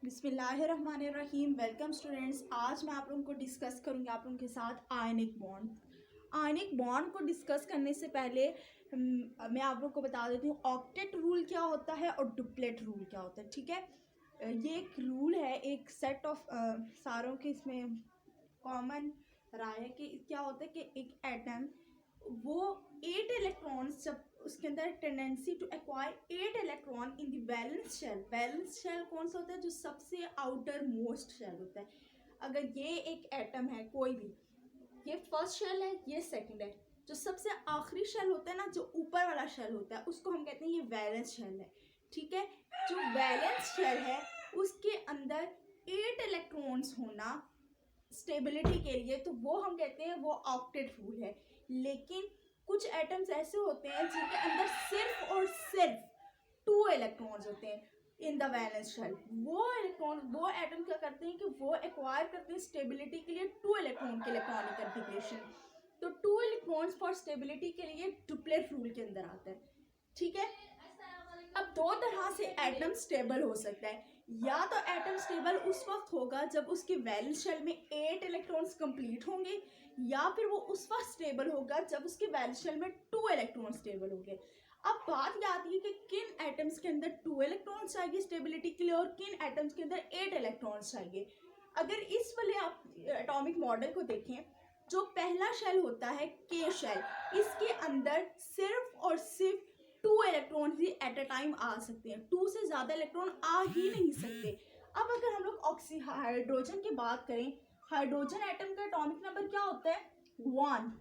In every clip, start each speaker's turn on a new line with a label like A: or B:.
A: बिस्मिल्लाहिर्रहमानिर्रहीम। Welcome students. आज मैं आप लोगों को डिस्कस करूँगी आप लोगों के साथ आयनिक बॉन्ड। आयनिक बॉन्ड को डिस्कस करने से पहले मैं आप लोगों को बता देती हूँ ऑक्टेट रूल क्या होता है और डुप्लेट रूल क्या होता है। ठीक है, ये एक रूल है, एक सेट ऑफ सारों के इसमें कॉमन राय है कि क्या होता है कि एक एटम वो 8 इलेक्ट्रॉन्स, जब उसके अंदर tendency to acquire 8 electron in the valence shell. Valence shell कौन सा होता है? जो सबसे आउटर मोस्ट शेल होता है। अगर ये एक एटम है कोई भी, ये फर्स्ट शेल है, ये सेकंड है, जो सबसे आखिरी शेल होता है ना, जो ऊपर वाला शेल होता है, उसको हम कहते हैं ये वैलेंस शेल है। ठीक है, जो वैलेंस शेल है उसके अंदर 8 इलेक्ट्रॉन्स होना स्टेबिलिटी के लिए, तो वो हम कहते हैं वो ऑक्टेट रूल है। लेकिन कुछ एटम्स ऐसे होते हैं जिनके अंदर सिर्फ और सिर्फ 2 इलेक्ट्रॉन्स होते हैं इन द वैलेंस शेल। वो एटम क्या करते हैं कि वो एक्वायर करते हैं स्टेबिलिटी के लिए 2 इलेक्ट्रॉन के इलेक्ट्रॉनिक कन्फिग्रेशन। तो 2 इलेक्ट्रॉन्स फॉर स्टेबिलिटी के लिए डुप्लेट रूल के अंदर आता है। ठीक है, अब दो तरह से एटम स्टेबल हो सकता है। या तो एटम स्टेबल उस वक्त होगा जब उसके वैलेंस शेल में 8 इलेक्ट्रॉन्स कंप्लीट होंगे, या फिर वो उस वक्त स्टेबल होगा जब उसके वैलेंस शेल में 2 इलेक्ट्रॉन स्टेबल होंगे। अब बात ये आती है कि किन एटम्स के अंदर 2 इलेक्ट्रॉन्स चाहिए स्टेबिलिटी के लिए और किन एटम्स के अंदर 8 इलेक्ट्रॉन्स चाहिए। अगर इस वाले आप एटॉमिक मॉडल को देखें, जो पहला शेल होता है के शेल, इसके अंदर सिर्फ और सिर्फ 2 इलेक्ट्रॉन ही एट अ टाइम आ सकते हैं, 2 से ज़्यादा इलेक्ट्रॉन आ ही नहीं सकते। अब अगर हम लोग हाइड्रोजन की बात करें, हाइड्रोजन एटम का एटॉमिक नंबर क्या होता है? 1,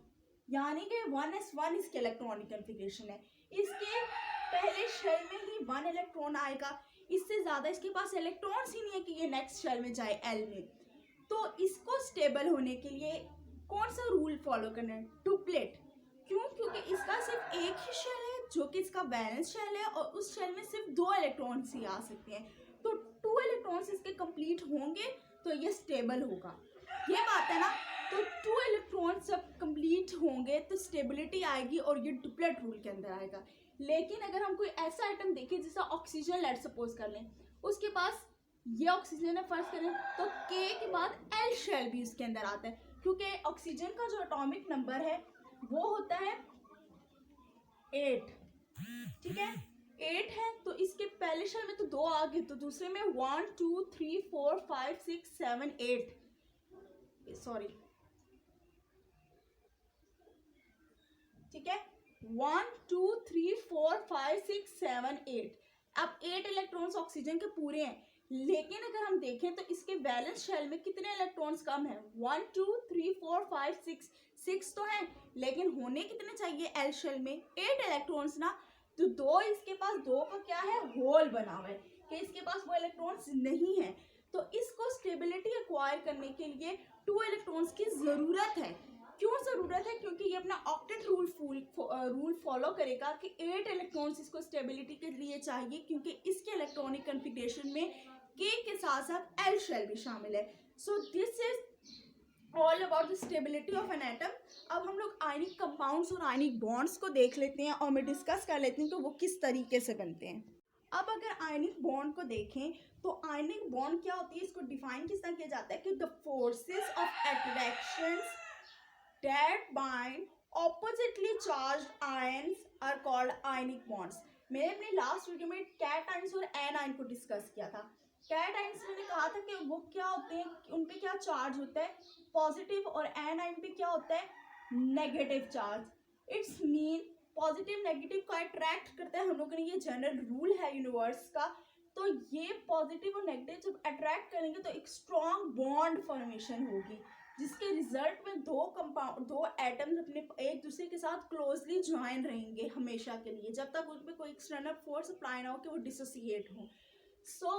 A: यानी कि 1s1 इसके इलेक्ट्रॉनिक कन्फिग्रेशन है। इसके पहले शेल में ही 1 इलेक्ट्रॉन आएगा, इससे ज़्यादा इसके पास इलेक्ट्रॉन्स ही नहीं है कि ये नेक्स्ट शेल में जाए एल में। तो इसको स्टेबल होने के लिए कौन सा रूल फॉलो करना है? डुप्लेट। क्यों? क्योंकि इसका सिर्फ एक ही शेल है जो कि इसका वैलेंस शेल है, और उस शेल में सिर्फ 2 इलेक्ट्रॉन्स ही आ सकते हैं। तो 2 इलेक्ट्रॉन्स इसके कंप्लीट होंगे तो ये स्टेबल होगा। ये बात है ना। तो 2 इलेक्ट्रॉन्स जब कंप्लीट होंगे तो स्टेबिलिटी आएगी और ये डुप्लेट रूल के अंदर आएगा। लेकिन अगर हम कोई ऐसा आइटम देखें जैसा ऑक्सीजन, लेट सपोज कर लें, उसके पास ये ऑक्सीजन है फर्स्ट करें, तो के के बाद एल शेल भी उसके अंदर आता है, क्योंकि ऑक्सीजन का जो एटॉमिक नंबर है वो होता है 8। ठीक है, 8 है, तो इसके पहले शेल में तो 2 आ गए, तो दूसरे में 1 2 3 4 5 6 7 8, सॉरी, ठीक है, 1 2 3 4 5 6 7 8। अब 8 इलेक्ट्रॉन्स ऑक्सीजन के पूरे हैं, लेकिन अगर हम देखें तो इसके वैलेंस शेल में कितने इलेक्ट्रॉन्स कम है? 1 2 3 4 5 6 तो हैं, लेकिन होने कितने चाहिए एल शेल में? 8 इलेक्ट्रॉन्स ना। तो दो इसके पास, दो का क्या है? होल बना हुआ है कि इसके पास वो इलेक्ट्रॉन्स नहीं है। तो इसको स्टेबिलिटी एक्वायर करने के लिए 2 इलेक्ट्रॉन्स की ज़रूरत है। क्यों ज़रूरत है? क्योंकि ये अपना ऑक्टेट रूल फॉलो करेगा कि 8 इलेक्ट्रॉन्स इसको स्टेबिलिटी के लिए चाहिए, क्योंकि इसके इलेक्ट्रॉनिक कन्फिग्रेशन में के साथ साथ एल शेल भी शामिल है। So this is all about the stability of an atom. अब हम लोग आयनिक कंपाउंड्स और आयनिक बॉन्ड्स को देख लेते हैं और मैं डिस्कस कर लेती हूँ कि वो किस तरीके से बनते हैं। अब अगर आयनिक बॉन्ड को देखें तो आयनिक बॉन्ड क्या होती है, इसको डिफाइन किस तरह किया जाता है कि the forces of attractions that bind oppositely charged ions are called ionic bonds। मैंने अपने लास्ट वीडियो में कैट आयंस और एन आयन को डिस्कस किया था। कैट आयंस मैंने कहा था कि वो क्या होते हैं, उन पे क्या चार्ज होता है? पॉजिटिव। और एन आयन पे क्या होता है? Negative charge. It's mean positive negative को अट्रैक्ट करता है। हम लोगों ने ये जनरल रूल है यूनिवर्स का। तो ये पॉजिटिव और नेगेटिव जब अट्रैक्ट करेंगे तो एक स्ट्रॉन्ग बॉन्ड फॉर्मेशन होगी, जिसके रिजल्ट में दो एटम्स अपने एक दूसरे के साथ क्लोजली ज्वाइन रहेंगे हमेशा के लिए, जब तक उनमें कोई एक्सटर्नल फोर्स अप्लाई ना हो कि वो डिसोसिएट हो। सो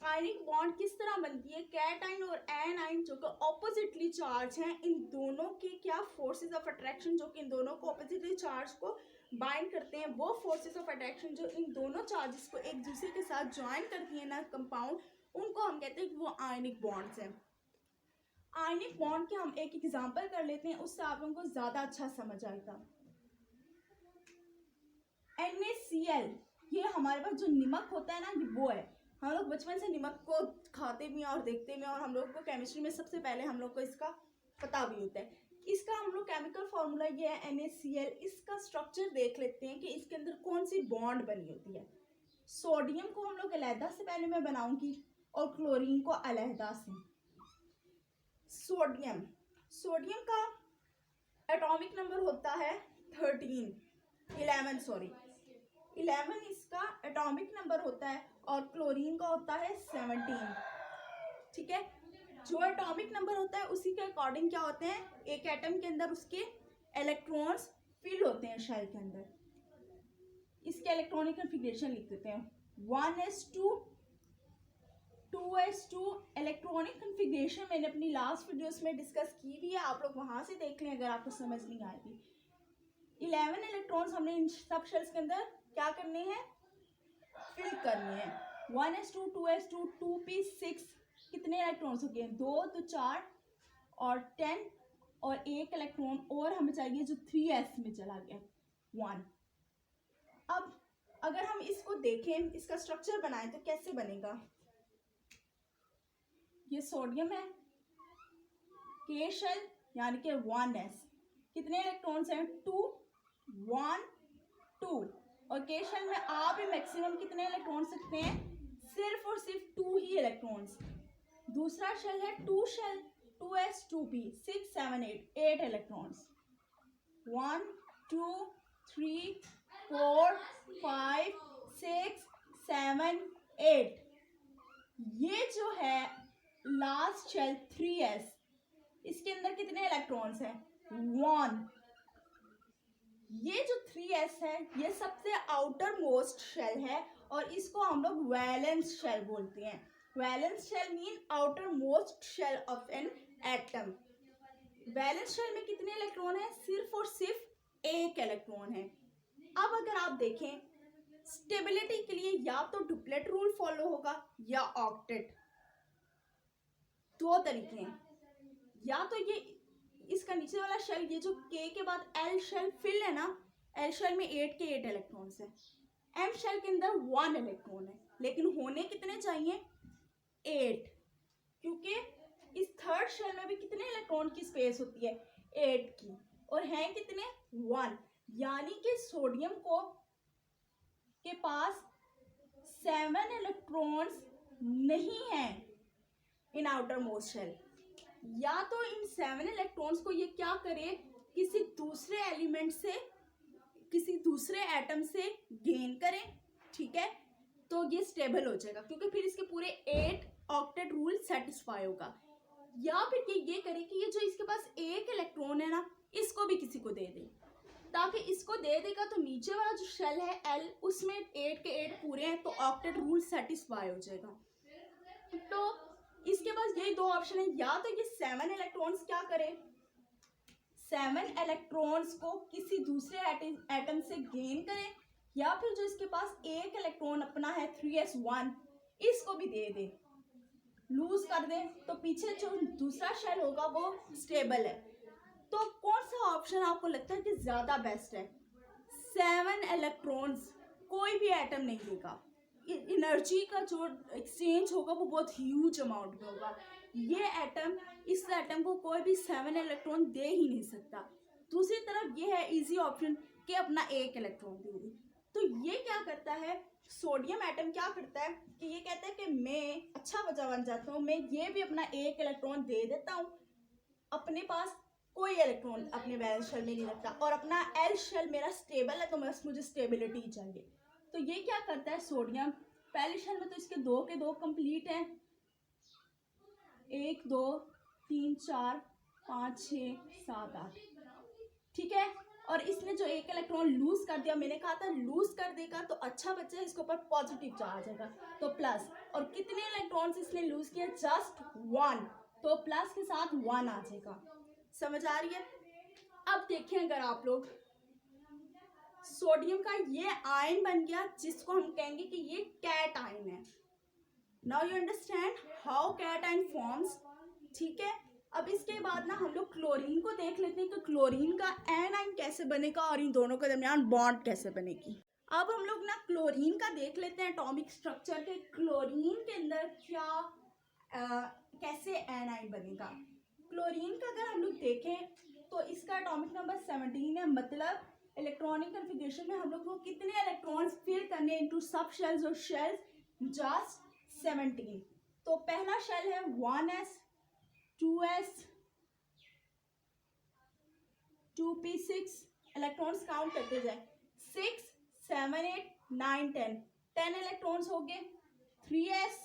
A: आयनिक बॉन्ड किस तरह बनती है? कैट आयन और एन आयन जो कि ऑपोजिटली चार्ज हैं, इन दोनों के क्या फोर्सेस ऑफ अट्रैक्शन जो कि इन दोनों को ऑपोजिटली चार्ज को बाइंड करते हैं, वो फोर्सेस ऑफ अट्रैक्शन जो इन दोनों चार्जेस को एक दूसरे के साथ ज्वाइन करती है ना कंपाउंड, उनको हम कहते हैं कि वो आयनिक बॉन्ड्स हैं। आयनिक बॉन्ड के हम एक एग्जांपल कर लेते हैं, उससे आप लोगों को ज़्यादा अच्छा समझ आएगा। NaCl, ये हमारे पास जो नमक होता है ना, ये वो है। हम लोग बचपन से नमक को खाते भी हैं और देखते भी हैं, और हम लोग को केमिस्ट्री में सबसे पहले हम लोग को इसका पता भी होता है। इसका हम लोग केमिकल फॉर्मूला ये है NaCl। इसका स्ट्रक्चर देख लेते हैं कि इसके अंदर कौन सी बॉन्ड बनी होती है। सोडियम को हम लोग अलहदा से पहले मैं बनाऊंगी और क्लोरीन को अलहदा से। सोडियम का एटॉमिक नंबर होता है 11 इसका एटॉमिक नंबर होता है, और क्लोरीन का होता है 17। ठीक है, जो एटॉमिक नंबर होता है उसी के अकॉर्डिंग क्या होते हैं, एक एटम के अंदर उसके इलेक्ट्रॉन्स फिल होते हैं शेल के अंदर। इसके इलेक्ट्रॉनिक कन्फिगरेशन लिख देते हैं 1s2 2s2। इलेक्ट्रॉनिक कन्फिगरेशन मैंने अपनी लास्ट वीडियोस में डिस्कस की भी है, आप लोग वहां से देख लें अगर आपको समझ नहीं आएगी। 11 इलेक्ट्रॉन्स हमने इन सब शेल्स के अंदर क्या करने हैं, फिल करने हैं। 1s2 2s2 2p6 कितने इलेक्ट्रॉन्स हो गए, 2 तो 4 और 10, और एक इलेक्ट्रॉन और हमें चाहिए जो 3s में चला गया 1। अब अगर हम इसको देखें, इसका स्ट्रक्चर बनाएं तो कैसे बनेगा। ये सोडियम है, K शेल यानी कि 1s, कितने इलेक्ट्रॉन्स हैं 2 1 2, और K शेल में आप ही मैक्सिमम कितने इलेक्ट्रॉन्स सकते हैं, सिर्फ और सिर्फ 2 ही इलेक्ट्रॉन्स। दूसरा शेल है 2 शेल 2s 2p 6 7 8 इलेक्ट्रॉन्स, 1 2 3 4 5 6 7 8। ये जो है लास्ट शेल 3s, इसके अंदर कितने इलेक्ट्रॉन्स हैं 1। ये जो 3s है ये सबसे आउटर मोस्ट शेल है, और इसको हम लोग वैलेंस शेल बोलते हैं। Valence shell mean outermost shell of an atom. Valence shell में कितने इलेक्ट्रॉन है, सिर्फ और सिर्फ एक इलेक्ट्रॉन है। अब अगर आप देखें स्टेबिलिटी के लिए या तो डुप्लेट रूल फॉलो होगा या ऑक्टेट, दो तरीके हैं। या तो ये इसका नीचे वाला शेल, ये जो K के बाद L शेल फिल है ना, L शेल में 8 के 8 इलेक्ट्रॉन्स है, M शेल के अंदर 1 इलेक्ट्रॉन है, लेकिन होने कितने चाहिए 8, क्योंकि इस थर्ड शेल में भी कितने इलेक्ट्रॉन की स्पेस होती है 8 की, और हैं कितने 1, यानी कि सोडियम को के पास 7 इलेक्ट्रॉन्स नहीं हैं इन आउटर मोस्ट शेल। या तो इन 7 इलेक्ट्रॉन्स को ये क्या करे, किसी दूसरे एलिमेंट से, किसी दूसरे एटम से गेन करें, ठीक है, तो ये स्टेबल हो जाएगा, क्योंकि फिर इसके पूरे 8 ऑक्टेट रूल सेटिस्फाई होगा। या फिर ये करे कि ये जो इसके पास एक इलेक्ट्रॉन है ना, इसको भी किसी को दे दे, ताकि इसको दे देगा तो नीचे वाला जो शेल है L, उसमें 8 के 8 पूरे हैं, तो ऑक्टेट रूल सेटिस्फाई हो जाएगा। तो इसके पास यही दो ऑप्शन है, या तो ये 7 इलेक्ट्रॉन्स क्या करे, 7 इलेक्ट्रॉन्स को किसी दूसरे एटम से गेन करे, या फिर जो इसके पास एक इलेक्ट्रॉन अपना है 3s1, इसको भी दे दे, लूज कर दे, तो पीछे जो दूसरा शेल होगा वो स्टेबल है। तो कौन सा ऑप्शन आपको लगता है कि ज्यादा बेस्ट है। 7 इलेक्ट्रॉन्स कोई भी एटम नहीं देगा, एनर्जी का जो एक्सचेंज होगा वो बहुत ह्यूज अमाउंट में होगा। ये एटम, इस एटम को कोई भी 7 इलेक्ट्रॉन दे ही नहीं सकता। दूसरी तरफ ये है इजी ऑप्शन कि अपना एक इलेक्ट्रॉन दे दे। तो ये क्या करता है, सोडियम एटम क्या करता है कि ये कहता है कि मैं अच्छा बचा बन जाता हूँ, मैं ये भी अपना एक इलेक्ट्रॉन दे देता हूँ, अपने पास कोई इलेक्ट्रॉन अपने वैलेंस शेल में नहीं रखता, और अपना L शेल मेरा स्टेबल है, तो बस मुझे स्टेबिलिटी चाहिए। तो ये क्या करता है सोडियम, पहले शेल में तो इसके 2 के 2 कंप्लीट हैं, 1 2 3 4 5 6 7 8, ठीक है, और इसने जो एक इलेक्ट्रॉन लूज कर दिया, मैंने कहा था लूज कर देगा तो अच्छा बच्चा, इसके ऊपर पॉजिटिव चार्ज आएगा तो प्लस, और कितने इलेक्ट्रॉन्स इसने लूज किया, जस्ट 1, तो प्लस के साथ 1 आ जाएगा। समझ आ रही है। अब देखें अगर आप लोग, सोडियम का ये आयन बन गया जिसको हम कहेंगे कि ये कैट आयन है। Now you understand how cation forms, ठीक है। अब इसके बाद ना हम लोग क्लोरीन को देख लेते हैं कि क्लोरीन का एन आयन कैसे बनेगा और इन दोनों के दरमियान बॉन्ड कैसे बनेगी। अब हम लोग ना क्लोरीन का देख लेते हैं एटॉमिक स्ट्रक्चर के क्लोरीन के अंदर क्या कैसे एनाइन बनेगा। क्लोरीन का अगर हम लोग देखें तो इसका एटॉमिक नंबर 17 है, मतलब इलेक्ट्रॉनिक कन्फिग्रेशन में हम लोग को कितने इलेक्ट्रॉन्स फिल करने इनटू सब शेल्स और शेल्स, जस्ट 17। तो पहला शेल है 1s 2s 2p6, electrons count करते जाए 6 7 8 9 10 इलेक्ट्रॉन्स हो गए। 3s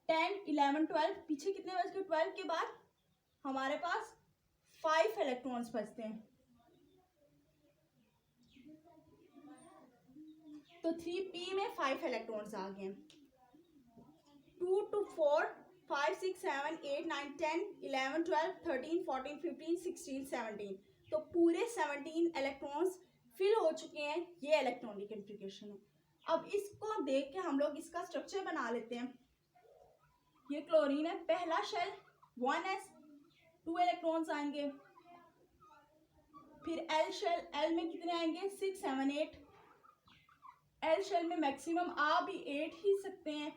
A: 10 11 12, पीछे कितने बच गए? 12 के बाद हमारे पास 5 इलेक्ट्रॉन्स बचते हैं। तो 3p में 5 इलेक्ट्रॉन्स आ गए। 2 to 4 5 6 7 8 9 10 11 12 13 14 15 16 17, तो पूरे 17 इलेक्ट्रॉन्स फिल हो चुके हैं। ये इलेक्ट्रॉनिक कन्फिग्रेशन है। अब इसको देख के हम लोग इसका स्ट्रक्चर बना लेते हैं। ये क्लोरीन है, पहला शेल 1s 2 इलेक्ट्रॉन्स आएंगे। फिर एल शेल, एल में कितने आएंगे? 6 7 8। एल शेल में मैक्सिमम आ भी 8 ही सकते हैं,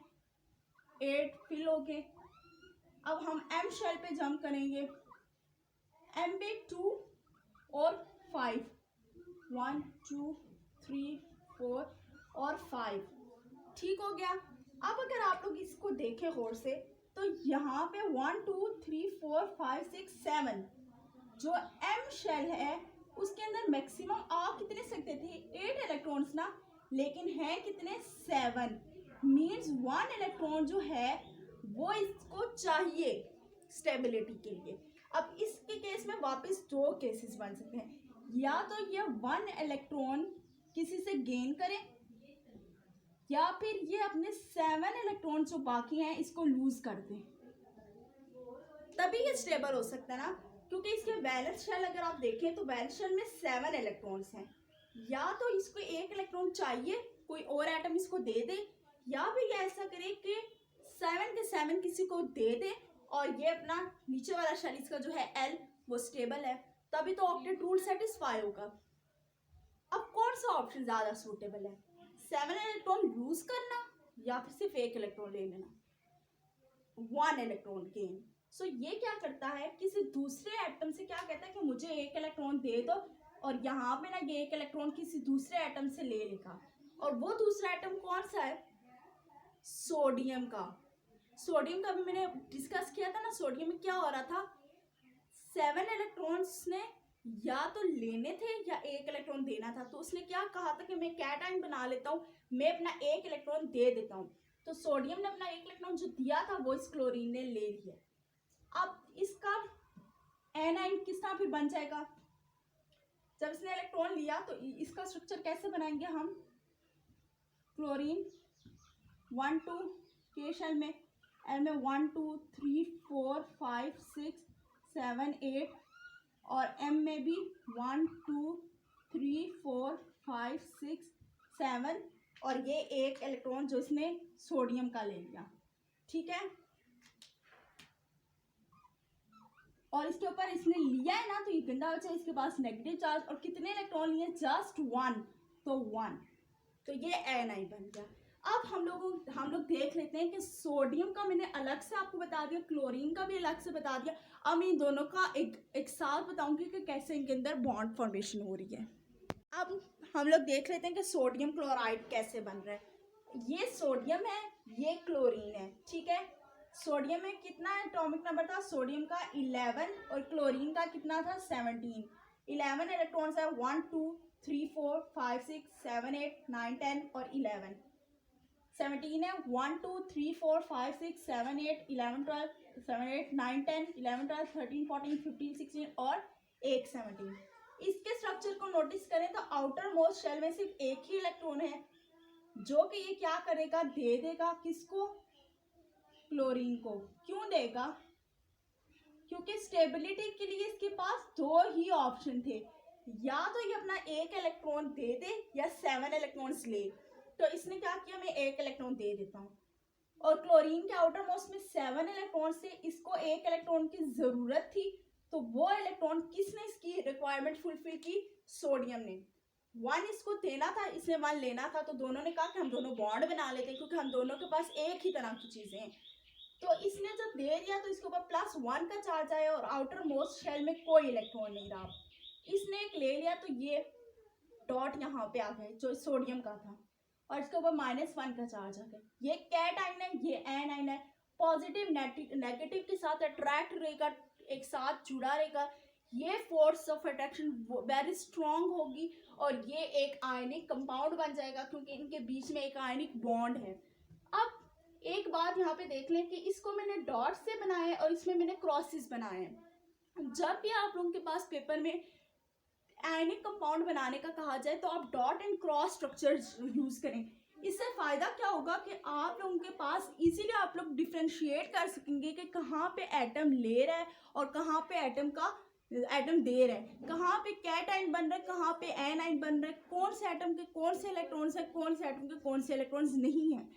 A: 8 फिल हो गए। अब हम एम शेल पे जंप करेंगे। एम पे 2 और 5, 1 2 3 4 और 5, ठीक हो गया। अब अगर आप लोग इसको देखें गौर से तो यहाँ पे 1 2 3 4 5 6 7 जो एम शेल है उसके अंदर मैक्सिमम आ कितने सकते थे? 8 इलेक्ट्रॉन्स ना, लेकिन है कितने? 7। मीन्स 1 इलेक्ट्रॉन जो है वो इसको चाहिए स्टेबिलिटी के लिए। अब इसके केस में वापस 2 केसेस बन सकते हैं, या तो ये 1 इलेक्ट्रॉन किसी से गेन करे, या फिर ये अपने 7 इलेक्ट्रॉन जो बाकी हैं इसको लूज कर दें, तभी ये स्टेबल हो सकता है ना। क्योंकि इसके वैलेंस शेल अगर आप देखें तो वैलेंस शेल में 7 इलेक्ट्रॉन्स हैं। या तो इसको 1 इलेक्ट्रॉन चाहिए, कोई और एटम इसको दे दे, या फिर ये ऐसा करे कि 7 के 7 किसी को दे दे और ये अपना नीचे वाला शेल इसका जो है एल वो स्टेबल है, तभी तो ऑक्टेट रूल सेटिस्फाई होगा। अब कौन सा ऑप्शन ज़्यादा सूटेबल है? 7 इलेक्ट्रॉन लूज करना या फिर सिर्फ 1 इलेक्ट्रॉन ले लेना, 1 इलेक्ट्रॉन गेन। सो ये क्या करता है, किसी दूसरे एटम से क्या कहता है कि मुझे 1 इलेक्ट्रॉन दे दो, और यहाँ पे ना ये 1 इलेक्ट्रॉन किसी दूसरे एटम से ले लेगा। और वो दूसरा एटम कौन सा है? सोडियम का। सोडियम का भी मैंने डिस्कस किया था ना, सोडियम में क्या हो रहा था? 7 इलेक्ट्रॉन्स ने या तो लेने थे या 1 इलेक्ट्रॉन देना था। तो उसने क्या कहा था कि मैं कैटायन बना लेता हूँ, मैं अपना 1 इलेक्ट्रॉन दे देता हूँ। तो सोडियम ने अपना 1 इलेक्ट्रॉन जो दिया था वो इस क्लोरीन ने ले लिया। अब इसका एनाइन किस तरह फिर बन जाएगा? जब इसने इलेक्ट्रॉन लिया तो इसका स्ट्रक्चर कैसे बनाएंगे हम? क्लोरीन 1 2 के शेल में, एल में 1 2 3 4 5 6 7 8, और एम में भी 1 2 3 4 5 6 7, और ये 1 इलेक्ट्रॉन जो इसने सोडियम का ले लिया, ठीक है। और इसके ऊपर इसने लिया है ना तो ये गंदा बचा, इसके पास नेगेटिव चार्ज, और कितने इलेक्ट्रॉन लिए? जस्ट 1, तो 1, तो ये एनाइन बन गया। अब हम लोग देख लेते हैं कि सोडियम का मैंने अलग से आपको बता दिया, क्लोरीन का भी अलग से बता दिया। अब इन दोनों का एक साथ बताऊंगी कि कैसे इनके अंदर बॉन्ड फॉर्मेशन हो रही है। अब हम लोग देख लेते हैं कि सोडियम क्लोराइड कैसे बन रहा है। ये सोडियम है, ये क्लोरीन है, ठीक है। सोडियम में कितना एटॉमिक नंबर था? सोडियम का 11, और क्लोरीन का कितना था? 17। 11 इलेक्ट्रॉन्स है, 1 2 3 4 5 6 7 8 9 10 और 11। 17 है, 1 2 3 4 5 6 7 8 11 12 7 8 9 10 11 12 13 14 15 16 और 1 17। इसके स्ट्रक्चर को नोटिस करें तो आउटर मोस्ट शेल में सिर्फ एक ही इलेक्ट्रॉन है, जो कि ये क्या करेगा? दे देगा किसको? क्लोरीन को। क्यों देगा? क्योंकि स्टेबिलिटी के लिए इसके पास 2 ही ऑप्शन थे, या तो ये अपना 1 इलेक्ट्रॉन दे दे या 7 इलेक्ट्रॉन्स ले। तो इसने क्या किया? मैं 1 इलेक्ट्रॉन दे देता हूँ, और क्लोरीन के आउटर मोस्ट में 7 इलेक्ट्रॉन से इसको 1 इलेक्ट्रॉन की जरूरत थी, तो वो इलेक्ट्रॉन किसने इसकी रिक्वायरमेंट फुलफिल की? सोडियम ने। 1 इसको देना था, इसने 1 लेना था, तो दोनों ने कहा कि हम दोनों बॉन्ड बना लेते हैं क्योंकि हम दोनों के पास एक ही तरह की चीज़ें हैं। तो इसने जब दे दिया तो इसके ऊपर +1 का चार्ज आया और आउटर मोस्ट शेल में कोई इलेक्ट्रॉन नहीं रहा। इसने एक ले लिया तो ये डॉट यहाँ पे आ गए जो सोडियम का था और इसके ऊपर -1 का चार्ज आ गया। ये कैट आइन है, ये एन आइन है। पॉजिटिव नेगेटिव के साथ अट्रैक्ट रहेगा, एक साथ जुड़ा रहेगा। ये force of attraction very strong होगी और ये एक आयनिक कंपाउंड बन जाएगा क्योंकि इनके बीच में एक आयनिक बॉन्ड है। अब एक बात यहाँ पे देख लें कि इसको मैंने डॉट से बनाया है और इसमें मैंने क्रॉसेस बनाए हैं। जब भी आप लोगों के पास पेपर में आयनिक कंपाउंड बनाने का कहा जाए तो आप dot and cross structure use करें। इससे फायदा क्या होगा कि आप लोगों के पास इजीली आप लोग डिफ्रेंशिएट कर सकेंगे कि कहाँ पे एटम ले रहा है और कहाँ पे एटम दे रहा है, कहाँ पे कैट आयन बन रहा है, कहाँ पे एन आयन बन रहा है, कौन से एटम के कौन से इलेक्ट्रॉन्स है, कौन से एटम के कौन से इलेक्ट्रॉन्स नहीं है।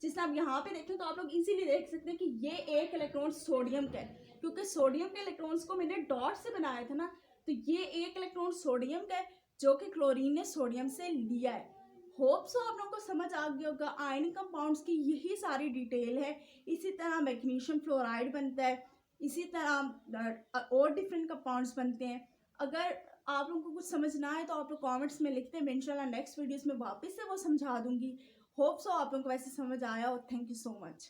A: जिससे आप यहाँ पे देखें तो आप लोग इजीली देख सकते हैं कि ये एक इलेक्ट्रॉन सोडियम का है क्योंकि सोडियम के इलेक्ट्रॉन्स को मैंने डॉट से बनाया था ना, तो ये एक इलेक्ट्रॉन सोडियम का है जो कि क्लोरीन ने सोडियम से लिया है। होप सो आप लोगों को समझ आ गया होगा। आयनिक कंपाउंड्स की यही सारी डिटेल है। इसी तरह मैग्नीशियम फ्लोराइड बनता है, इसी तरह और डिफरेंट कंपाउंड्स बनते हैं। अगर आप लोगों को कुछ समझ ना आए तो आप लोग कमेंट्स में लिखते हैं, मैं इंशाल्लाह नेक्स्ट वीडियोस में वापस से वो समझा दूंगी। होप सो आप लोगों को वैसे समझ आया हो। Thank you so much.